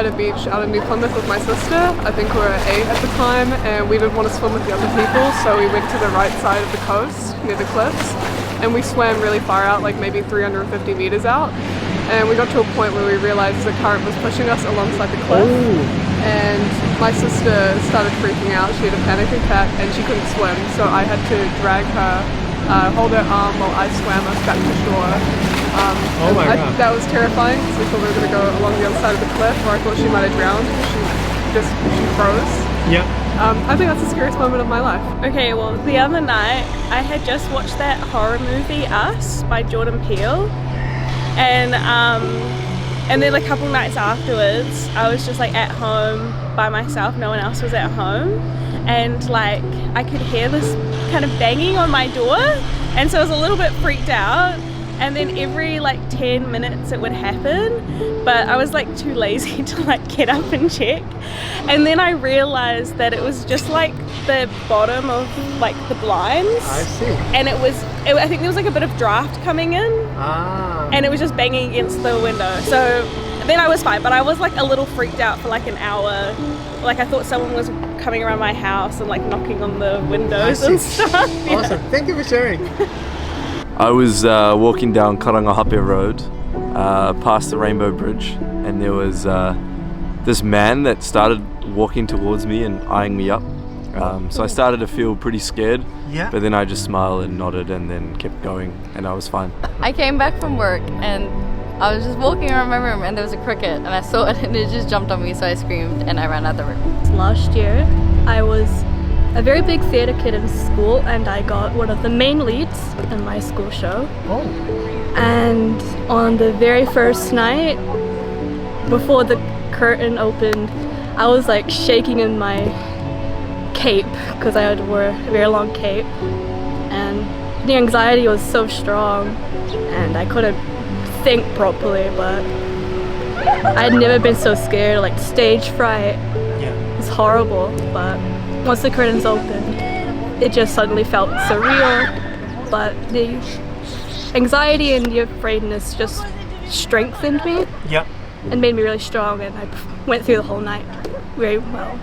at a beach out in New Plymouth with my sister. I think we were 8 at the time, and we didn't want to swim with the other people, so we went to the right side of the coast near the cliffs, and we swam really far out, like maybe 350 meters out. And we got to a point where we realized the current was pushing us alongside the cliff. And my sister started freaking out. She had a panic attack and she couldn't swim, so I had to drag her, hold her arm while I swam us back to shore. Oh my God. That was terrifying because we thought we were going to go along the other side of the cliff, or I thought she might have drowned because she froze. Yeah. I think that's the scariest moment of my life. Okay, well, the other night I had just watched that horror movie Us by Jordan Peele. And then a couple nights afterwards, I was just like at home by myself, no one else was at home, and like I could hear this kind of banging on my door, and so I was a little bit freaked out. And then every like 10 minutes it would happen, but I was like too lazy to like get up and check. And then I realized that it was just like the bottom of like the blinds. I see. And I think there was like a bit of draft coming in. And it was just banging against the window. So then I was fine, but I was like a little freaked out for like an hour. Like I thought someone was coming around my house and like knocking on the windows and stuff. Awesome. Thank you for sharing. I was walking down Karangahape Road past the Rainbow Bridge, and there was this man that started walking towards me and eyeing me up. So I started to feel pretty scared, but then I just smiled and nodded and then kept going, and I was fine. I came back from work and I was just walking around my room and there was a cricket and I saw it and it just jumped on me, so I screamed and I ran out the room. Last year I was a very big theatre kid in school and I got one of the main leads in my school show. And on the very first night, before the curtain opened, I was like shaking in my cape because I had wore a very long cape, and the anxiety was so strong and I couldn't think properly, but I'd never been so scared. Like stage fright was horrible, but once the curtains opened, it just suddenly felt surreal. But the anxiety and the afraidness just strengthened me and made me really strong, and I went through the whole night very well.